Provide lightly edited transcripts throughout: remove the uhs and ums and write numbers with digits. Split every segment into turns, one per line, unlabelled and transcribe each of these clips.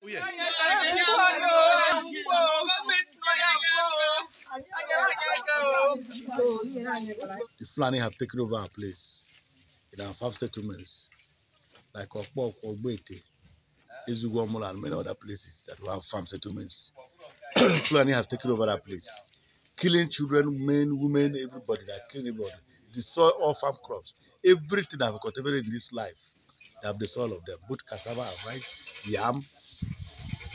The Fulani have taken over our place in our farm settlements, like Okpok, Ogbete, Ezugwomola, and many other places that we have farm settlements. Fulani have taken over that place, killing children, men, women, everybody. They're killing everybody. Destroy all farm crops. Everything that we cultivated in this life, they have destroyed all of them, both cassava and rice, yam.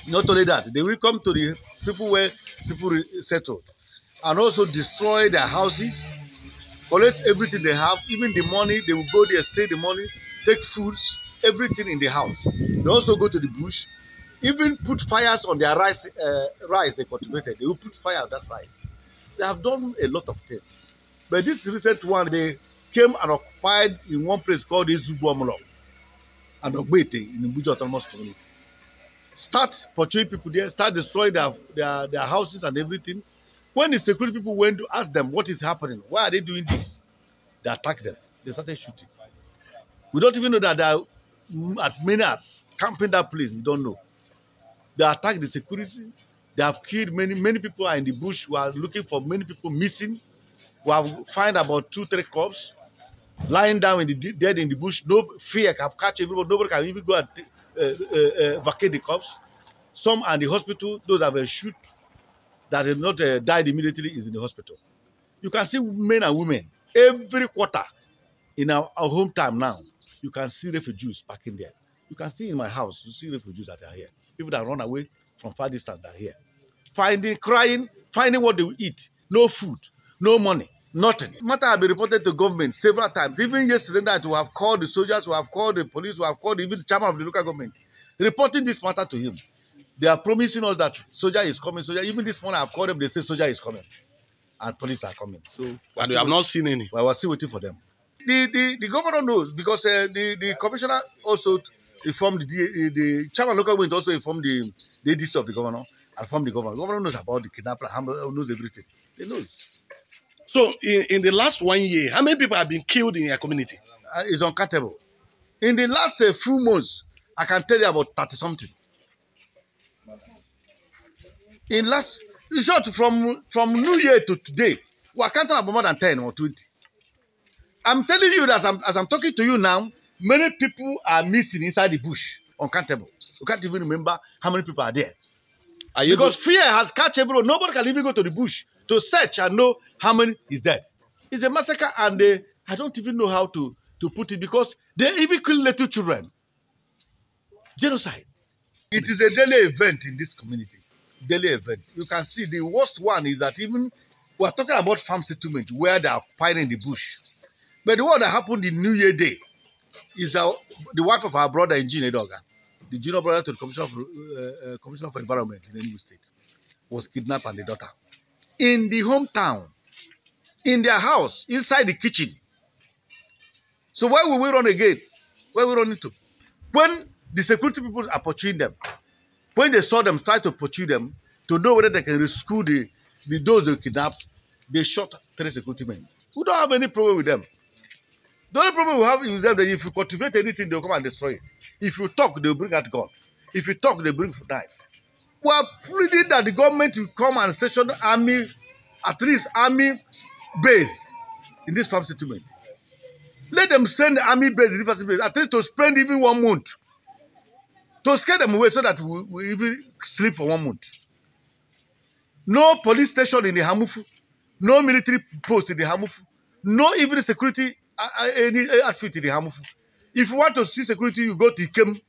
Not only that, they will come to the people where people settled and also destroy their houses, collect everything they have, even the money. They will go there, stay the money, take foods, everything in the house. They also go to the bush, even put fires on their rice they cultivated. They will put fire on that rice. They have done a lot of things. But this recent one, they came and occupied in one place called Ezugwomola and Ogbete in the Buja Autonomous Community. Start portraying people there, start destroying their houses and everything. When the security people went to ask them what is happening, why are they doing this? They attacked them. They started shooting. We don't even know that there are as many as camping that place. We don't know. They attacked the security. They have killed many people are in the bush. We are looking for many people missing. We have found about 2-3 corpses lying down in the dead in the bush. No fear have catch everybody. Nobody can even go and vacate the corpse. Some are in the hospital. Those that were shot that have not died immediately is in the hospital. You can see men and women every quarter in our hometown now. You can see refugees packing there. You can see in my house, you see refugees that are here. People that run away from far distance are here. Crying, finding what they will eat. No food, no money, nothing. The matter have been reported to government several times. Even yesterday night, we have called the soldiers, we have called the police, we have called even the chairman of the local government, reporting this matter to him. They are promising us that soldier is coming. Soldier. Even this morning, I've called them. They say soldier is coming, and police are coming. So,
and we have not seen any.
Well, we're still waiting for them. The governor knows because the commissioner also informed the chairman of local government also informed the ADC of the governor and informed the governor. The governor knows about the kidnapper, knows everything. They know.
So in the last 1 year, how many people have been killed in your community?
It's uncountable. In the last few months, I can tell you about 30-something. In short, from New Year to today, we are counting about more than 10 or 20. I'm telling you that as I'm talking to you now, many people are missing inside the bush, uncountable. You can't even remember how many people are there. Because fear has catch everyone. Nobody can even go to the bush to search and know how many is dead. It's a massacre, and I don't even know how to put it because they even kill little children. Genocide. It is a daily event in this community. Daily event. You can see the worst one is that even we are talking about farm settlement where they are occupying in the bush. But the one that happened in New Year Day is the wife of our brother in Edoga, the junior brother to the Commissioner for Environment in Enugu State, was kidnapped, and the daughter. In the hometown, in their house, inside the kitchen. So where will we run again? Where will we run into? When the security people are pursuing them, when they saw them try to pursue them to know whether they can rescue those they kidnapped, they shot 3 security men. We don't have any problem with them. The only problem we have with them is that if you cultivate anything, they'll come and destroy it. If you talk, they'll bring out gun. If you talk, they bring knife. We are pleading that the government will come and station army, at least army base in this farm settlement. Let them send the army base in this farm settlement, at least to spend even 1 month. To scare them away so that we even sleep for 1 month. No police station in the Hamufu. No military post in the Hamufu. No even security any outfit in the Hamufu. If you want to see security, you go to Ikem,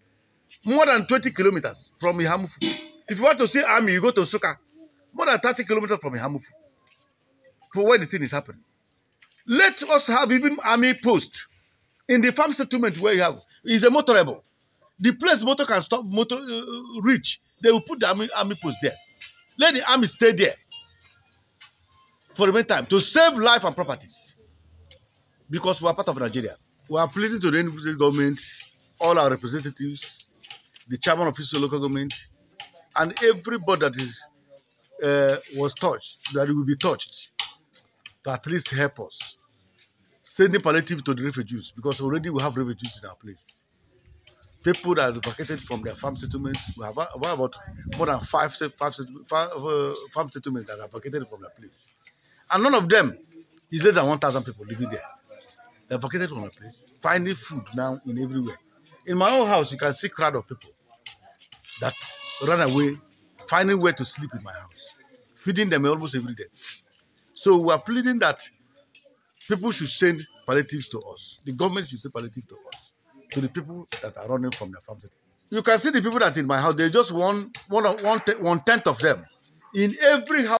more than 20 kilometers from Ihamufu. If you want to see army, you go to Suka, more than 30 kilometers from Ihamufu. For where the thing is happening. Let us have even army post in the farm settlement where you have. It's a motorable. The place motor can stop, reach. They will put the army post there. Let the army stay there for the meantime to save life and properties. Because we are part of Nigeria. We are pleading to the Enugu government, all our representatives, the chairman of the local government, and everybody that is was touched, that will be touched, to at least help us. Sending palliative to the refugees, because already we have refugees in our place. people that are vacated from their farm settlements. We have about more than five farm settlements that are vacated from their place. And none of them is less than 1,000 people living there. They're vacated from their place, finding food now in everywhere. In my own house, you can see crowd of people that run away, finding where to sleep in my house, feeding them almost every day. So we are pleading that people should send palliatives to us. The government should send palliatives to us, to the people that are running from their farms. You can see the people that in my house, they just one tenth of them. In every house.